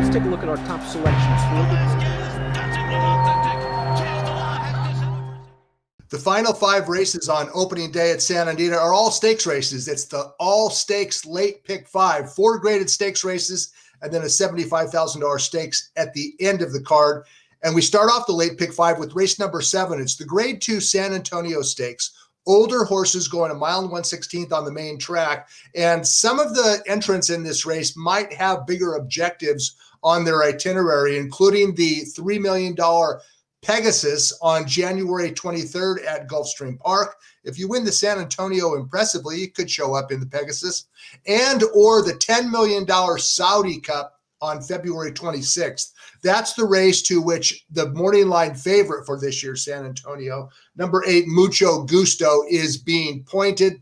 let's take a look at our top selections. The final 5 races on opening day at Santa Anita are all stakes races. It's the all stakes late pick 5, 4 graded stakes races, and then a $75,000 stakes at the end of the card. And we start off the late pick 5 with race number 7. It's the grade 2 San Antonio Stakes. Older horses going a mile and 1/16 on the main track. And some of the entrants in this race might have bigger objectives on their itinerary, including the $3 million Pegasus on January 23rd at Gulfstream Park. If you win the San Antonio impressively, you could show up in the Pegasus. And or the $10 million Saudi Cup on February 26th. That's the race to which the morning line favorite for this year's San Antonio, number 8, Mucho Gusto, is being pointed.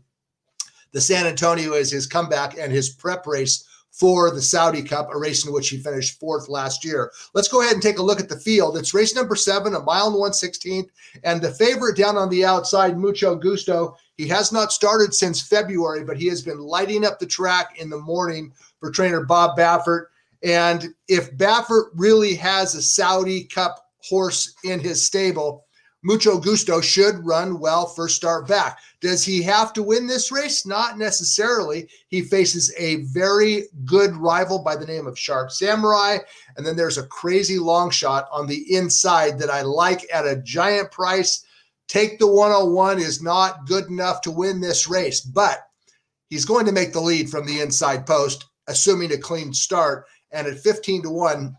The San Antonio is his comeback and his prep race for the Saudi Cup, a race in which he finished 4th last year. Let's go ahead and take a look at the field. It's race number 7, a mile and 1/16, and the favorite down on the outside, Mucho Gusto. He has not started since February, but he has been lighting up the track in the morning for trainer Bob Baffert. And if Baffert really has a Saudi Cup horse in his stable, Mucho Gusto should run well first start back. Does he have to win this race? Not necessarily. He faces a very good rival by the name of Sharp Samurai. And then there's a crazy long shot on the inside that I like at a giant price. Take the 101 is not good enough to win this race, but he's going to make the lead from the inside post, assuming a clean start. And at 15-1,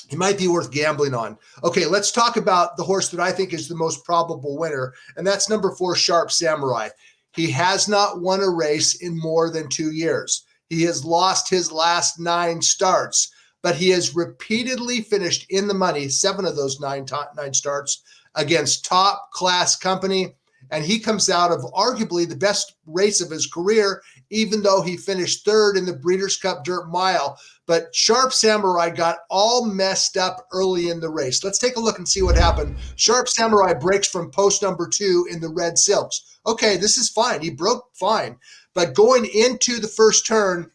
he might be worth gambling on. Okay, let's talk about the horse that I think is the most probable winner, and that's number 4, Sharp Samurai. He has not won a race in more than 2 years. He has lost his last 9 starts, but he has repeatedly finished in the money, 7 of those 9 starts, against top-class company, and he comes out of arguably the best race of his career, even though he finished 3rd in the Breeders' Cup Dirt Mile. But Sharp Samurai got all messed up early in the race. Let's take a look and see what happened. Sharp Samurai breaks from post number 2 in the red silks. Okay, this is fine. He broke fine. But going into the first turn,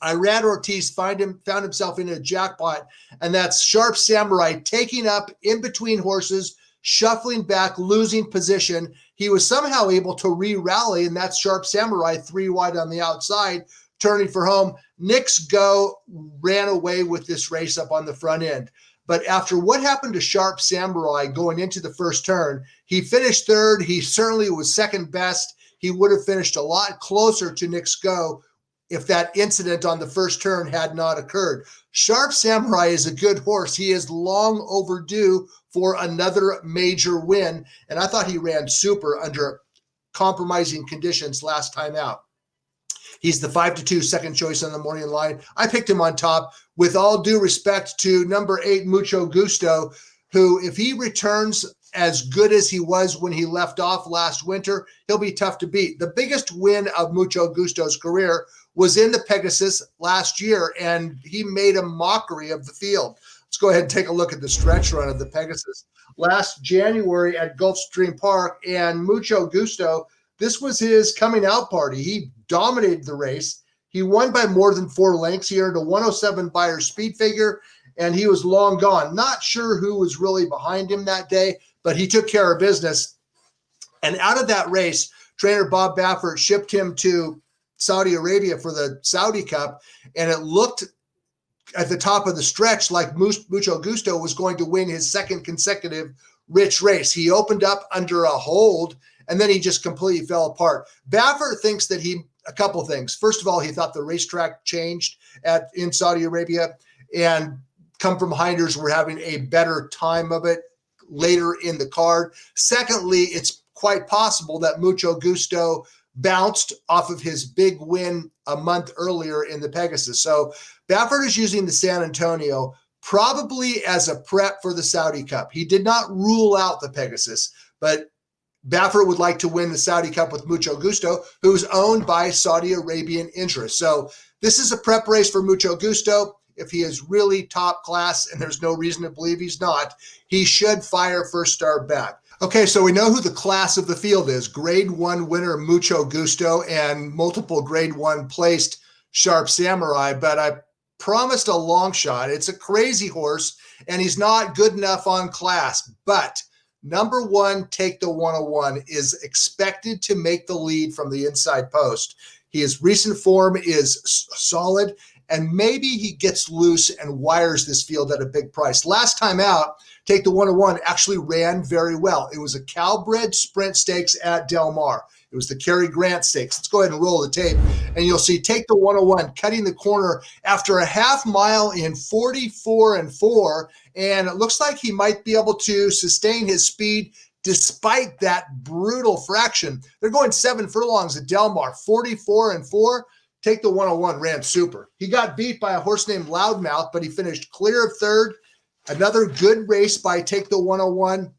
Irad Ortiz found himself in a jackpot, and that's Sharp Samurai taking up in between horses, shuffling back, losing position. He was somehow able to re-rally, and that's Sharp Samurai 3 wide on the outside, turning for home. Nick's Go ran away with this race up on the front end. But after what happened to Sharp Samurai going into the first turn, he finished 3rd. He certainly was second best. He would have finished a lot closer to Nick's Go if that incident on the first turn had not occurred. Sharp Samurai is a good horse. He is long overdue for another major win, and I thought he ran super under compromising conditions last time out. He's the 5-2 second choice on the morning line. I picked him on top with all due respect to number 8, Mucho Gusto, who, if he returns as good as he was when he left off last winter, he'll be tough to beat. The biggest win of Mucho Gusto's career was in the Pegasus last year, and he made a mockery of the field. Let's go ahead and take a look at the stretch run of the Pegasus. Last January at Gulfstream Park, and Mucho Gusto, this was his coming out party. He dominated the race. He won by more than 4 lengths. He earned a 107 Beyer speed figure, and he was long gone. Not sure who was really behind him that day, but he took care of business. And out of that race, trainer Bob Baffert shipped him to Saudi Arabia for the Saudi Cup, and it looked at the top of the stretch like Mucho Gusto was going to win his 2nd consecutive rich race. He opened up under a hold, and then he just completely fell apart. Baffert thinks that a couple things. First of all, he thought the racetrack changed in Saudi Arabia, and Come From Hinders were having a better time of it later in the card. Secondly, it's quite possible that Mucho Gusto bounced off of his big win a month earlier in the Pegasus. So Baffert is using the San Antonio probably as a prep for the Saudi Cup. He did not rule out the Pegasus, but Baffert would like to win the Saudi Cup with Mucho Gusto, who's owned by Saudi Arabian interests. So this is a prep race for Mucho Gusto. If he is really top class, and there's no reason to believe he's not, he should fire first start back. Okay, so we know who the class of the field is. Grade 1 winner Mucho Gusto and multiple grade 1 placed Sharp Samurai, but I promised a long shot. It's a crazy horse, and he's not good enough on class. But number one, Take the 101, is expected to make the lead from the inside post. His recent form is solid, and maybe he gets loose and wires this field at a big price. Last time out, Take the 101 actually ran very well. It was a Calbred Sprint Stakes at Del Mar. It was the Cary Grant Stakes. Let's go ahead and roll the tape, and you'll see Take the 101 cutting the corner after a half mile in 44-4, and it looks like he might be able to sustain his speed despite that brutal fraction. They're going 7 furlongs at Del Mar, 44-4. Take the 101 ran super. He got beat by a horse named Loudmouth, but he finished clear of third. Another good race by Take the 101,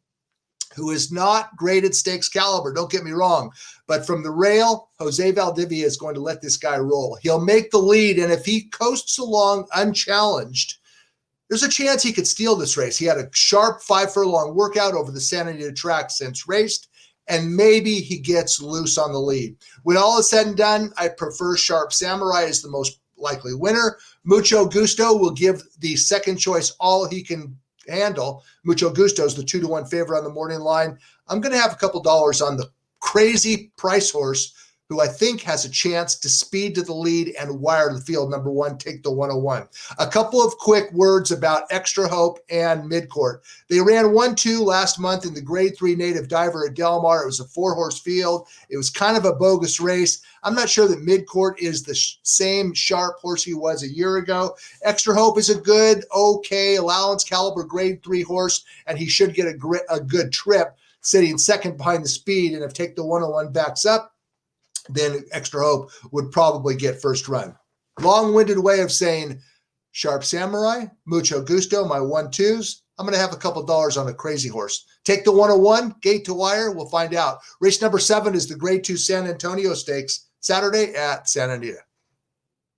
who is not graded stakes caliber, don't get me wrong. But from the rail, Jose Valdivia is going to let this guy roll. He'll make the lead, and if he coasts along unchallenged, there's a chance he could steal this race. He had a sharp 5 furlong workout over the Santa Anita track since raced, and maybe he gets loose on the lead. When all is said and done, I prefer Sharp Samurai as the most likely winner. Mucho Gusto will give the second choice all he can handle. Mucho Gusto is the 2-1 favorite on the morning line. I'm going to have a couple dollars on the crazy price horse, who I think has a chance to speed to the lead and wire the field. Number one, Take the 101. A couple of quick words about Extra Hope and Midcourt. They ran 1-2 last month in the Grade 3 Native Diver at Del Mar. It was a 4-horse field. It was kind of a bogus race. I'm not sure that Midcourt is the same sharp horse he was a year ago. Extra Hope is a good, okay, allowance caliber Grade 3 horse, and he should get a good trip sitting second behind the speed. And if Take the 101 backs up, then Extra Hope would probably get first run. Long-winded way of saying Sharp Samurai, Mucho Gusto, my 1-2s. I'm going to have a couple dollars on a crazy horse. Take the 101, gate to wire. We'll find out. Race number 7 is the Grade 2 San Antonio Stakes, Saturday at Santa Anita.